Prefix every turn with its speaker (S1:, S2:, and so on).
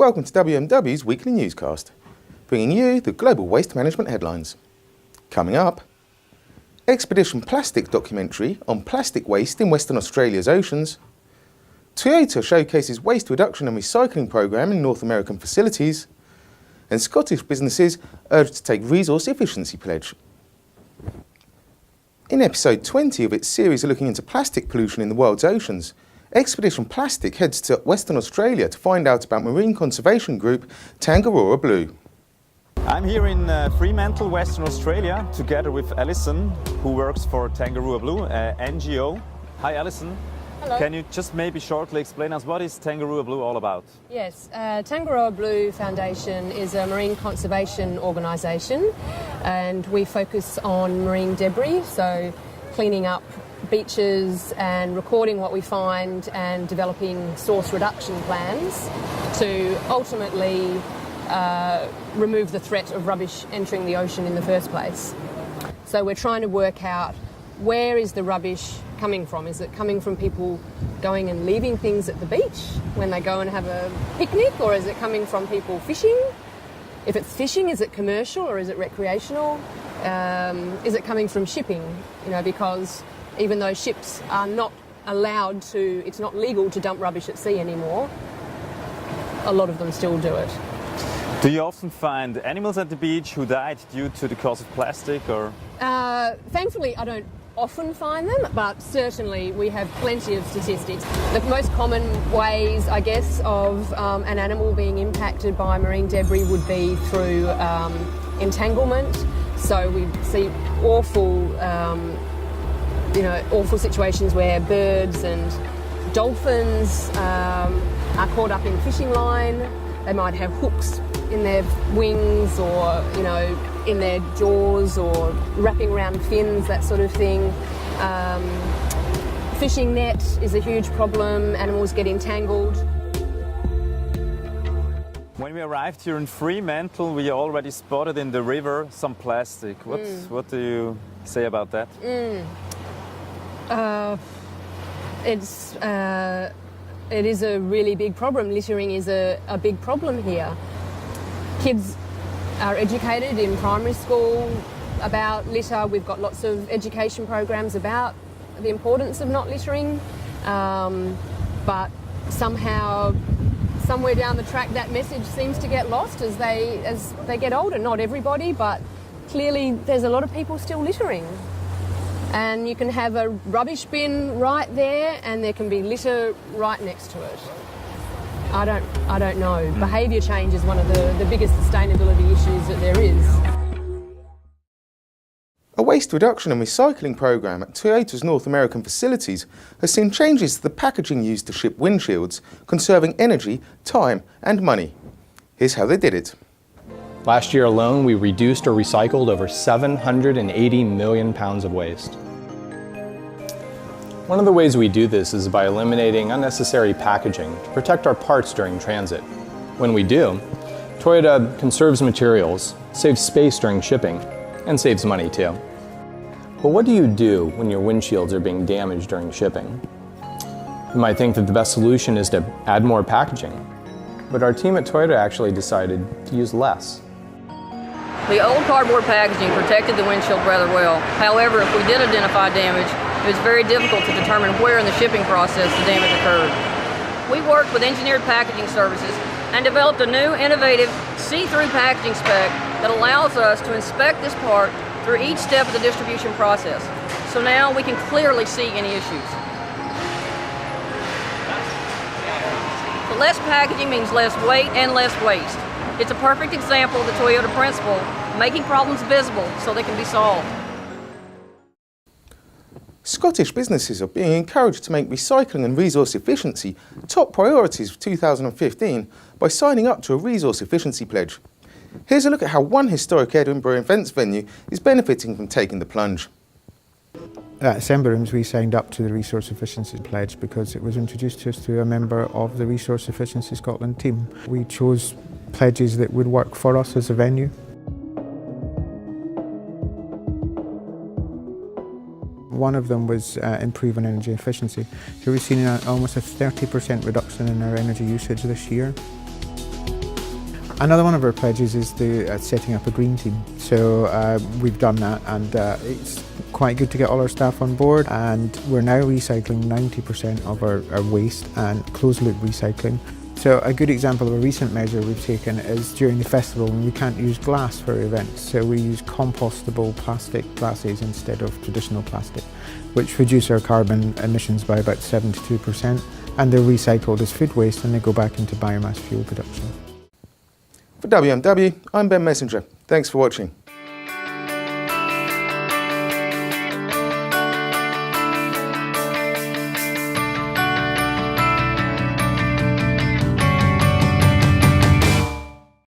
S1: welcome to WMW's weekly newscast, bringing you the global waste management headlines. Coming up, Expedition Plastik documentary on plastic waste in Western Australia's oceans, Toyota showcases waste reduction and recycling programme in North American facilities, and Scottish businesses urged to take resource efficiency pledge. In episode 20 of its series looking into plastic pollution in the world's oceans, Expedition Plastik heads to Western Australia to find out about marine conservation group Tangaroa Blue.
S2: I'm here in Fremantle, Western Australia, together with Alison, who works for Tangaroa Blue, NGO. Hi Alison.
S3: Hello.
S2: Can you just maybe shortly explain us what is Tangaroa Blue all about?
S3: Yes, Tangaroa Blue Foundation is a marine conservation organisation, and we focus on marine debris, so cleaning up beaches and recording what we find and developing source reduction plans to ultimately remove the threat of rubbish entering the ocean in the first place. So we're trying to work out, where is the rubbish coming from? Is it coming from people going and leaving things at the beach when they go and have a picnic, or is it coming from people fishing? If it's fishing, is it commercial or is it recreational? Is it coming from shipping? Because even though ships are not allowed to, it's not legal to dump rubbish at sea anymore, a lot of them still do it.
S2: Do you often find animals at the beach who died due to the cause of plastic, or?
S3: Thankfully, I don't often find them, but certainly we have plenty of statistics. The most common ways, I guess, of an animal being impacted by marine debris would be through entanglement. So we see awful situations where birds and dolphins are caught up in fishing line. They might have hooks in their wings, or in their jaws, or wrapping around fins, that sort of thing. Fishing net is a huge problem. Animals get entangled.
S2: When we arrived here in Fremantle, we already spotted in the river some plastic. What do you say about that?
S3: It is a really big problem. Littering is a big problem here. Kids are educated in primary school about litter. We've got lots of education programs about the importance of not littering, but somehow, somewhere down the track, that message seems to get lost as they get older. Not everybody, but clearly there's a lot of people still littering. And you can have a rubbish bin right there, and there can be litter right next to it. I don't know. Behaviour change is one of the biggest sustainability issues that there is.
S1: A waste reduction and recycling programme at Toyota's North American facilities has seen changes to the packaging used to ship windshields, conserving energy, time and money. Here's how they did it.
S4: Last year alone, we reduced or recycled over 780 million pounds of waste. One of the ways we do this is by eliminating unnecessary packaging to protect our parts during transit. When we do, Toyota conserves materials, saves space during shipping, and saves money too. But what do you do when your windshields are being damaged during shipping? You might think that the best solution is to add more packaging, but our team at Toyota actually decided to use less.
S5: The old cardboard packaging protected the windshield rather well. However, if we did identify damage, it was very difficult to determine where in the shipping process the damage occurred. We worked with engineered packaging services and developed a new, innovative, see-through packaging spec that allows us to inspect this part through each step of the distribution process. So now we can clearly see any issues. So less packaging means less weight and less waste. It's a perfect example of the Toyota principle, making problems visible so they can be solved.
S1: Scottish businesses are being encouraged to make recycling and resource efficiency top priorities for 2015 by signing up to a resource efficiency pledge. Here's a look at how one historic Edinburgh events venue is benefiting from taking the plunge.
S6: At Semberums, we signed up to the Resource Efficiency Pledge because it was introduced to us through a member of the Resource Efficiency Scotland team. We chose pledges that would work for us as a venue. One of them was improving energy efficiency. So we've seen almost a 30% reduction in our energy usage this year. Another one of our pledges is the setting up a green team. So we've done that, and it's quite good to get all our staff on board, and we're now recycling 90% of our waste and closed loop recycling. So a good example of a recent measure we've taken is during the festival when we can't use glass for events, so we use compostable plastic glasses instead of traditional plastic, which reduce our carbon emissions by about 72%, and they're recycled as food waste and they go back into biomass fuel production.
S1: For WMW, I'm Ben Messenger. Thanks for watching.